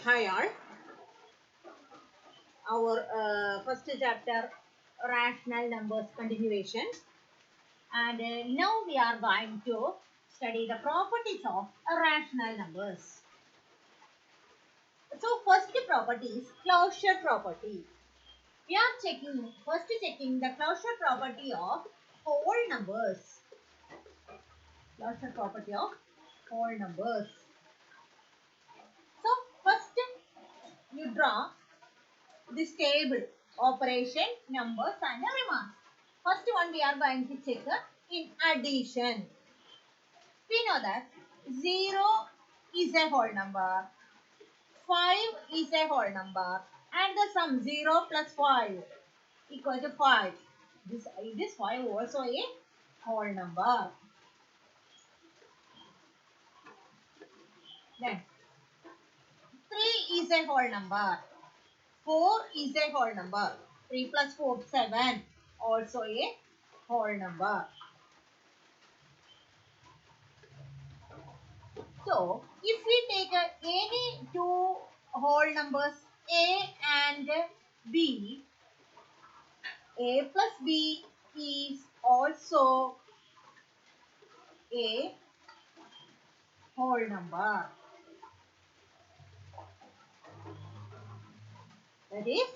Hi all, our first chapter rational numbers continuation, and now we are going to study the properties of rational numbers. So first property is closure property. We are checking the closure property of whole numbers. Closure property of whole numbers. So first you draw this table operation numbers and remarks. First one we are going to check in addition. We know that 0 is a whole number, 5 is a whole number, and the sum 0 plus 5 equal to 5. This 5 also a whole number. Then 3 is a whole number, 4 is a whole number, 3 plus 4 7 also a whole number. So, if we take any two whole numbers A and B, A plus B is also a whole number. That is,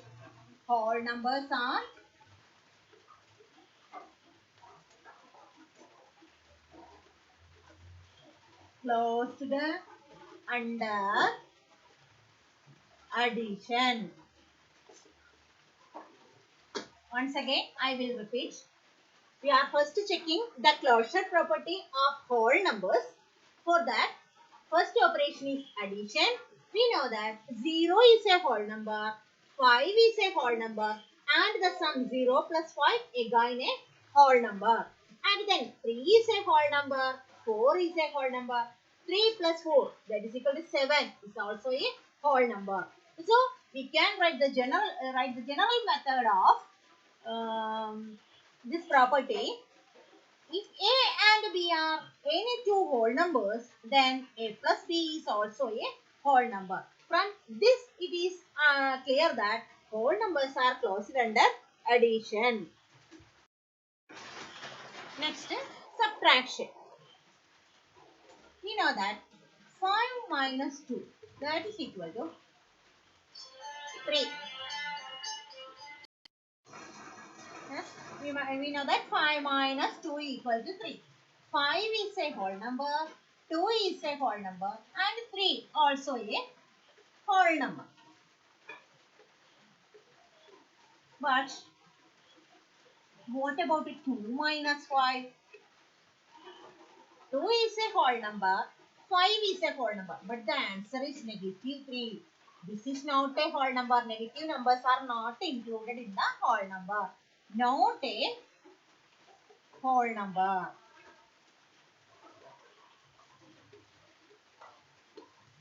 whole numbers are closed under addition. Once again, I will repeat. We are first checking the closure property of whole numbers. For that, first operation is addition. We know that 0 is a whole number, 5 is a whole number, and the sum 0 plus 5 again a whole number. And then 3 is a whole number, 4 is a whole number, 3 plus 4 that is equal to 7 is also a whole number. So we can write the general method of this property. If A and B are any two whole numbers, then A plus B is also a whole number. From this, it is clear that whole numbers are closed under addition. Next, subtraction. We know that 5 minus 2, that is equal to 3. Yes, we know that 5 minus 2 equal to 3. 5 is a whole number, 2 is a whole number, and 3 also a whole number. But what about 2 minus 5? 2 is a whole number, 5 is a whole number, but the answer is negative 3. This is not a whole number. Negative numbers are not included in the whole number. Not a whole number.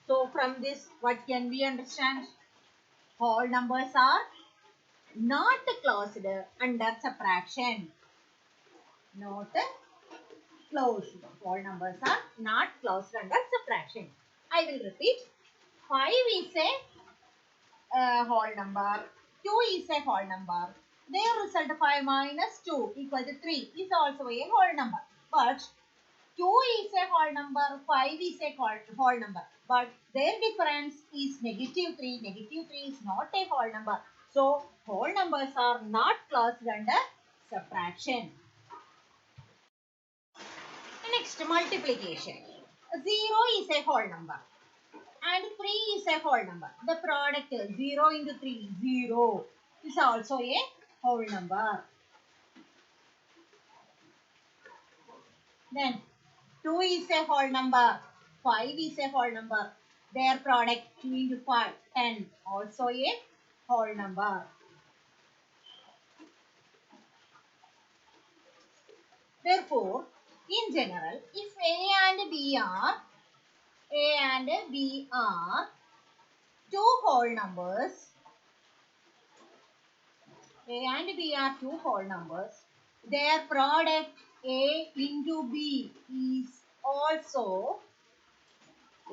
So from this, what can we understand? Whole numbers are not closed under subtraction. Not closed. Whole numbers are not closed under subtraction. I will repeat. 5 is a whole number. 2 is a whole number. Their result 5 minus 2 equal to 3 is also a whole number. But 2 is a whole number, 5 is a whole number. But their difference is negative 3. Negative 3 is not a whole number. So, whole numbers are not closed under subtraction. Next, multiplication. 0 is a whole number and 3 is a whole number. The product 0 into 3, 0 is also a whole number. Then 2 is a whole number, 5 is a whole number. Their product 2 into 5, 10, also a whole number. Therefore, in general, if A and B are two whole numbers, A and B are two whole numbers, their product A into B is also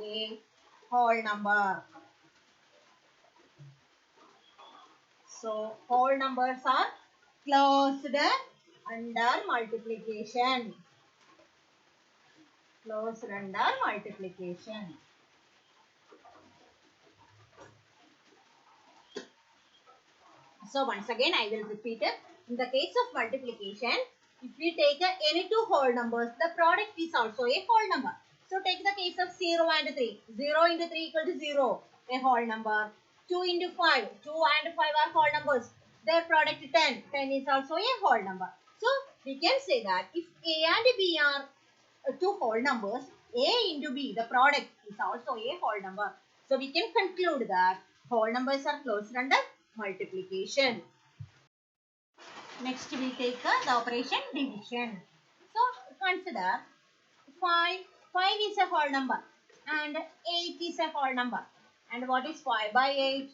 a whole number. So whole numbers are closed under multiplication. Closed under multiplication. So once again I will repeat it. In the case of multiplication, if we take any two whole numbers, the product is also a whole number. So take the case of 0 and 3. 0 into 3 equal to 0, a whole number. 2 into 5. 2 and 5 are whole numbers. Their product 10. 10 is also a whole number. So we can say that if A and B are two whole numbers, A into B, the product is also a whole number. So we can conclude that whole numbers are closed under multiplication. Next we take the operation division. So consider 5. 5 is a whole number and 8 is a whole number. And what is 5 by 8?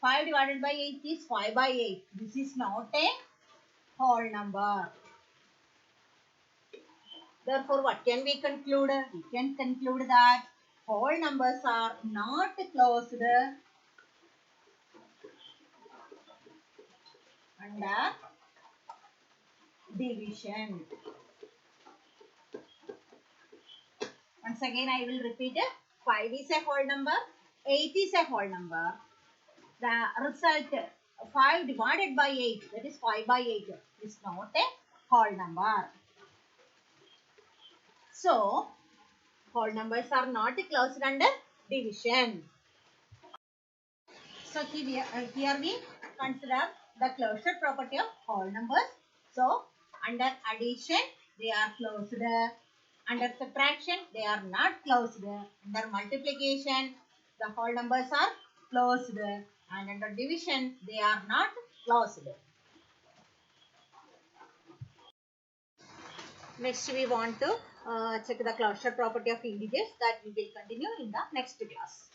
5 divided by 8 is 5 by 8. This is not a whole number. Therefore, what can we conclude? We can conclude that whole numbers are not closed under division. Once again, I will repeat it. 5 is a whole number. 8 is a whole number. The result 5 divided by 8, that is 5 by 8, is not a whole number. So, whole numbers are not closed under division. So, here we consider the closure property of whole numbers. So, under addition, they are closed. Under subtraction, they are not closed. Under multiplication, the whole numbers are closed. And under division, they are not closed. Next, we want to check the closure property of integers that we will continue in the next class.